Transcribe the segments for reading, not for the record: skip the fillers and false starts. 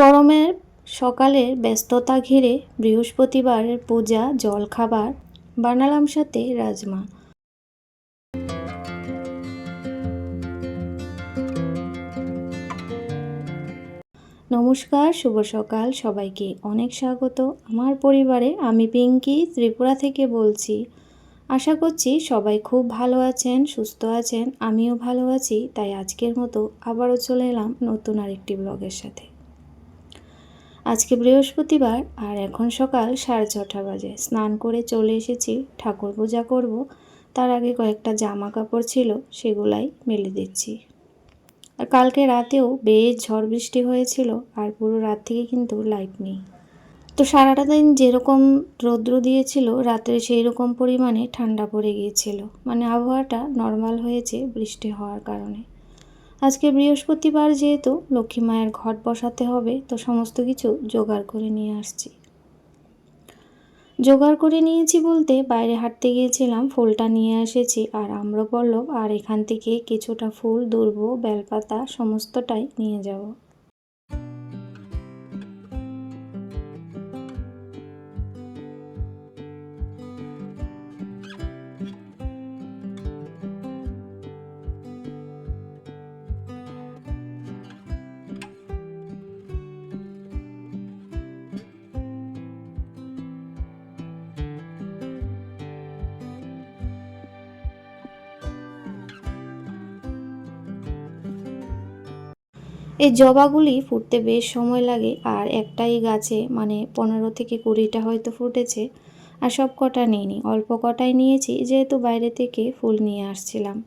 গরমের সকালের ব্যস্ততা ঘিরে বৃহস্পতিবারের পূজা জলখাবার বানালাম সাথে রাজমা। নমস্কার, শুভ সকাল সবাইকে। অনেক স্বাগত আমার পরিবারে। আমি পিঙ্কি ত্রিপুরা থেকে বলছি। আশা করছি সবাই খুব ভালো আছেন, সুস্থ আছেন। আমিও ভালো আছি। তাই আজকের মতো আবারও চলে এলাম নতুন আরেকটি ব্লগের সাথে। আজকে বৃহস্পতিবার আর এখন সকাল 6:30 বাজে। স্নান করে চলে এসেছি, ঠাকুর পূজা করব। তার আগে কয়েকটা জামা কাপড় ছিল, সেগুলাই মেলে দিচ্ছি। আর কালকে রাতেও বেশ ঝড় বৃষ্টি হয়েছিল, আর পুরো রাত থেকে কিন্তু লাইট নেই। তো সারাটা দিন যেরকম রৌদ্র দিয়েছিল, রাত্রে সেই রকম পরিমাণে ঠান্ডা পড়ে গিয়েছিল। মানে আবহাওয়াটা নর্মাল হয়েছে বৃষ্টি হওয়ার কারণে। আজকে বৃহস্পতিবার যেহেতু লক্ষ্মী মায়ের ঘট বসাতে হবে, তো সমস্ত কিছু জোগাড় করে নিয়ে আসছি। জোগাড় করে নিয়েছি বলতে, বাইরে হাঁটতে গিয়েছিলাম, ফুলটা নিয়ে এসেছি আর আম্রপল্লব, আর এখান থেকে কিছুটা ফুল, দূর্ব, বেলপাতা সমস্তটাই নিয়ে যাব। এই জবাগুলি ফুটতে বেশ সময় লাগে, আর একটাই গাছে মানে 15 থেকে 20টা হয়তো ফুটেছে। আর সব কটা নিইনি, অল্প কটাই নিয়েছি, যেহেতু বাইরে থেকে ফুল নিয়ে আসছিলাম।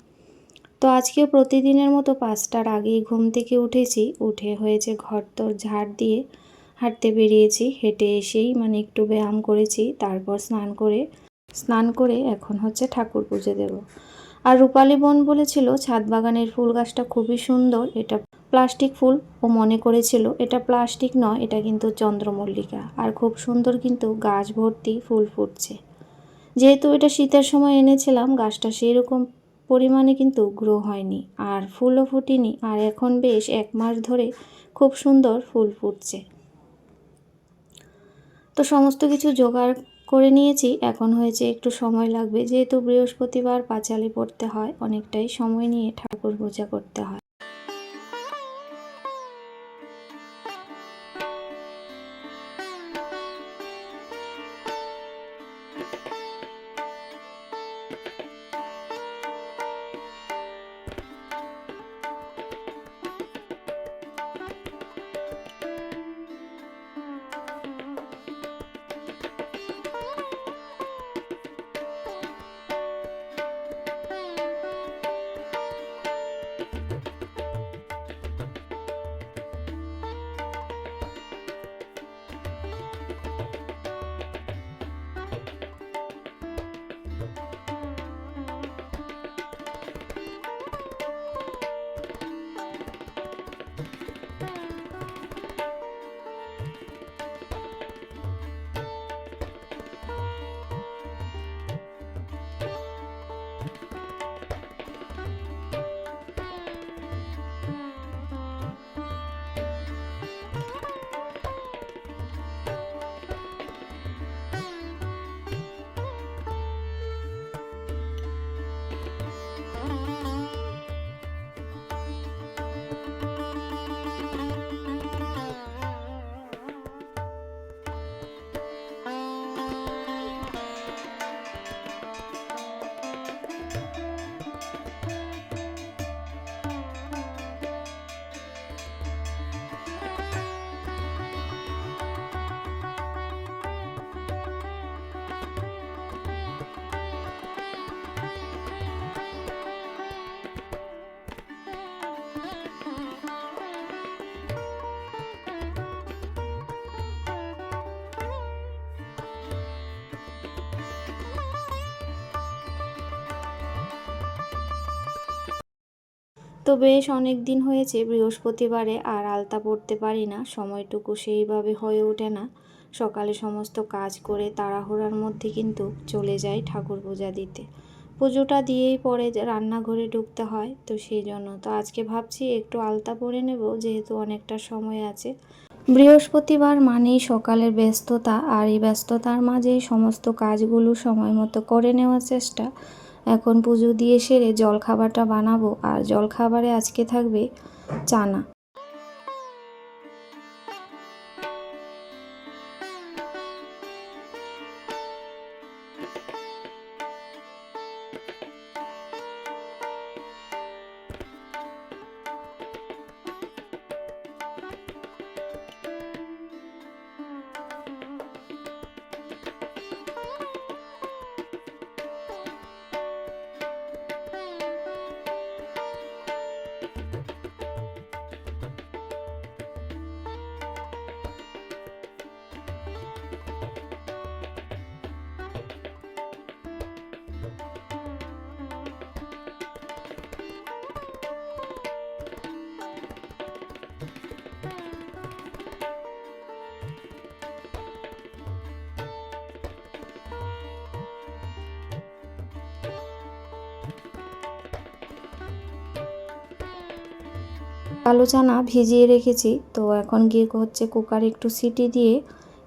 তো আজকে প্রতিদিনের মতো 5টার আগেই ঘুম থেকে উঠেছি। উঠে হয়েছে ঘরদোর ঝাড় দিয়ে হাঁটতে বেরিয়েছি। হেঁটে এসেই মানে একটু ব্যায়াম করেছি, তারপর স্নান করে এখন হচ্ছে ঠাকুর পুজো দেব। আর রূপালী বোন বলেছিল ছাদ বাগানের ফুল গাছটা খুবই সুন্দর, এটা প্লাস্টিক ফুল। ও মনে করেছিল এটা প্লাস্টিক নয়, এটা কিন্তু চন্দ্রমল্লিকা, আর খুব সুন্দর কিন্তু গাছ ভর্তি ফুল ফুটছে। যেহেতু এটা শীতের সময় এনেছিলাম, গাছটা সেই রকম পরিমাণে কিন্তু গ্রো হয়নি, আর ফুলও ফুটেনি। আর এখন বেশ 1 মাস ধরে খুব সুন্দর ফুল ফুটছে। তো সমস্ত কিছু জোগাড় করে নিয়েছি। এখন হয়েছে একটু সময় লাগবে, যেহেতু বৃহস্পতিবার পাঁচালি পড়তে হয়, অনেকটাই সময় নিয়ে ঠাকুর পূজা করতে হয়। তো বেশ অনেক দিন হয়েছে বৃহস্পতিবারে আর আলতা পড়তে পারি না, সময়টুকু সেইভাবে হয়ে ওঠে না। সকালে সমস্ত কাজ করে তাড়াহুড়ার মধ্যে কিন্তু চলে যাই ঠাকুর পূজা দিতে। পুজোটা দিয়েই পরে রান্নাঘরে ঢুকতে হয়, তো সেই জন্য তো আজকে ভাবছি একটু আলতা পরে নেব, যেহেতু অনেকটা সময় আছে। বৃহস্পতিবার মানেই সকালের ব্যস্ততা, আর এই ব্যস্ততার মাঝে সমস্ত কাজগুলো সময় মতো করে নেওয়ার চেষ্টা। এখন পুজো দিয়ে সেরে জলখাবারটা বানাবো, আর জলখাবারে আজকে থাকবে চানা। কালো চানা ভিজিয়ে রেখেছি, তো এখন গিয়ে হচ্ছে কুকারে একটু সিটি দিয়ে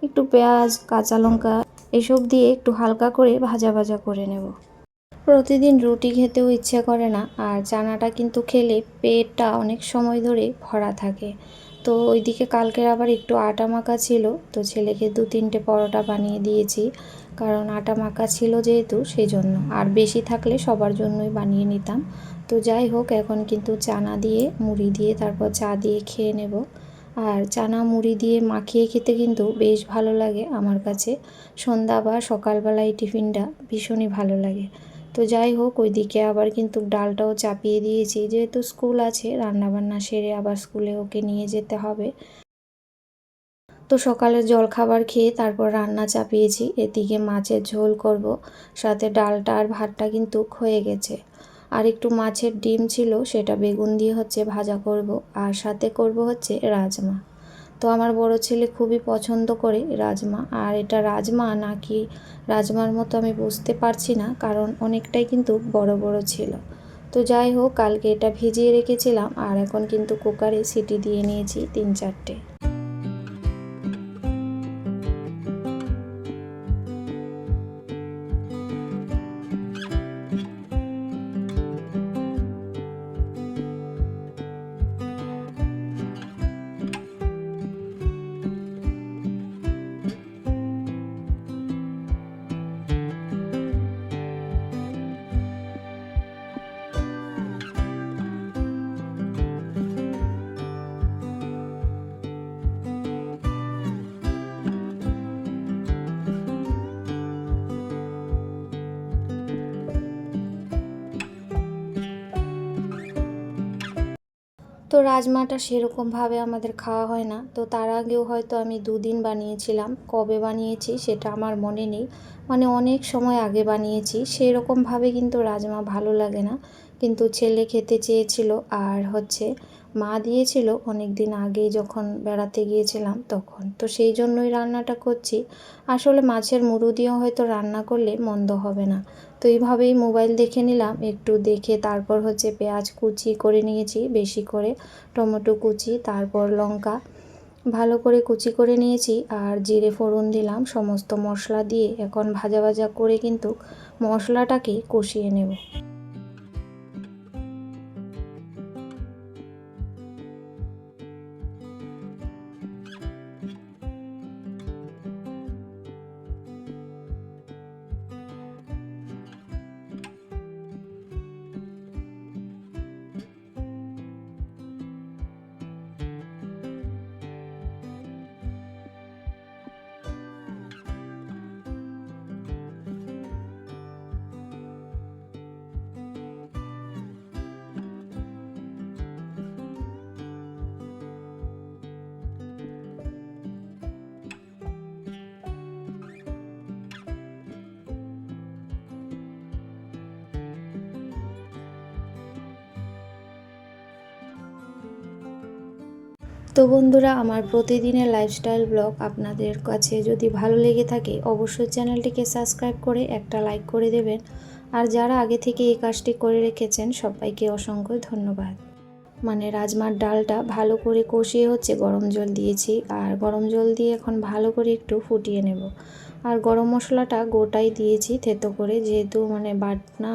একটু পেঁয়াজ, কাঁচা লঙ্কা এসব দিয়ে একটু হালকা করে ভাজা ভাজা করে নেব। প্রতিদিন রুটি খেতেও ইচ্ছে করে না, আর চানাটা কিন্তু খেলে পেটটা অনেক সময় ধরে ভরা থাকে। তো ওইদিকে কালকের আবার একটু আটা মাখা ছিল, তো ছেলেকে 2-3টে পরোটা বানিয়ে দিয়েছি, কারণ আটা মাখা ছিল যেহেতু সেই জন্য। আর বেশি থাকলে সবার জন্যই বানিয়ে নিতাম। তো যাই হোক, এখন কিন্তু চানা দিয়ে মুড়ি দিয়ে তারপর চা দিয়ে খেয়ে নেব। আর চানা মুড়ি দিয়ে মাখিয়ে খেতে কিন্তু বেশ ভালো লাগে আমার কাছে। সন্ধ্যা বা সকালবেলায় টিফিনটা ভীষণই ভালো লাগে। তো যাই হোক, ওইদিকে আবার কিন্তু ডালটাও চাপিয়ে দিয়েছি, যেহেতু স্কুল আছে, রান্নাবান্না সেরে আবার স্কুলে ওকে নিয়ে যেতে হবে। তো সকালের জলখাবার খেয়ে তারপর রান্না চাপিয়েছি। এদিকে মাছের ঝোল করব, সাথে ডালটা আর ভাতটা কিন্তু হয়ে গেছে। আর একটু মাছের ডিম ছিল, সেটা বেগুন দিয়ে হচ্ছে ভাজা করব, আর সাথে করব হচ্ছে রাজমা। তো আমার বড় ছেলে খুবই পছন্দ করে রাজমা, আর এটা রাজমা নাকি রাজমার মতো আমি বুঝতে পারছি না, কারণ অনেকটাই কিন্তু বড় বড় ছিল। তো যাই হোক, কালকে এটা ভিজিয়ে রেখেছিলাম, আর এখন কিন্তু কুকারে সিটি দিয়ে নিয়েছি 3-4টে। তো রাজমাটা সেরকমভাবে আমাদের খাওয়া হয় না, তো তার আগেও হয়তো আমি 2 দিন বানিয়েছিলাম। কবে বানিয়েছি সেটা আমার মনে নেই, মানে অনেক সময় আগে বানিয়েছি। সেরকমভাবে কিন্তু রাজমা ভালো লাগে না, কিন্তু ছেলে খেতে চেয়েছিল, আর হচ্ছে মা দিয়েছিল অনেক দিন আগে যখন বেড়াতে গিয়েছিলাম তখন, তো সেই জন্যই রান্নাটা করছি। আসলে মাছের মুড়ো দিয়েও হয়তো রান্না করলে মন্দ হবে না। তো এইভাবেই মোবাইল দেখে নিলাম, একটু দেখে তারপর হচ্ছে পেঁয়াজ কুচি করে নিয়েছি বেশি করে, টমেটো কুচি, তারপর লঙ্কা ভালো করে কুচি করে নিয়েছি, আর জিরে ফোড়ন দিলাম সমস্ত মশলা দিয়ে। এখন ভাজা ভাজা করে কিন্তু মশলাটাকে কষিয়ে নেব। তো বন্ধুরা, আমার প্রতিদিনের লাইফস্টাইল ব্লগ আপনাদের কাছে যদি ভালো লেগে থাকে অবশ্যই চ্যানেলটিকে সাবস্ক্রাইব করে একটা লাইক করে দেবেন। আর যারা আগে থেকে এই কাজটি করে রেখেছেন সবাইকে অসংখ্য ধন্যবাদ। মানে রাজমার ডালটা ভালো করে কষিয়ে হচ্ছে গরম জল দিয়েছি, আর গরম জল দিয়ে এখন ভালো করে একটু ফুটিয়ে নেব। আর গরম মশলাটা গোটাই দিয়েছি থেতো করে, যেহেতু মানে বাটনা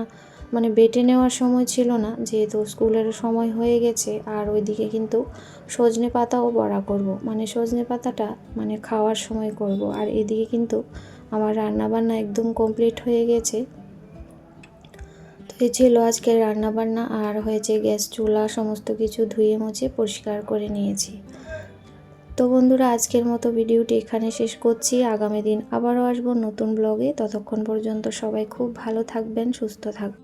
মানে বেটে নেওয়ার সময় ছিল না, যেহেতু স্কুলের সময় হয়ে গেছে। আর ওইদিকে কিন্তু সজনে পাতাও বড়া করব, মানে সজনে পাতাটা মানে খাওয়ার সময় করব। আর এদিকে কিন্তু আমার রান্নাবান্না একদম কমপ্লিট হয়ে গেছে। তো এই ছিল আজকের রান্নাবান্না, আর হয়েছে গ্যাস চুলা সমস্ত কিছু ধুয়ে মুছে পরিষ্কার করে নিয়েছি। তো বন্ধুরা, আজকের মতো ভিডিওটি এখানে শেষ করছি। আগামী দিন আবারও আসবো নতুন ব্লগে। ততক্ষণ পর্যন্ত সবাই খুব ভালো থাকবেন, সুস্থ থাকবেন।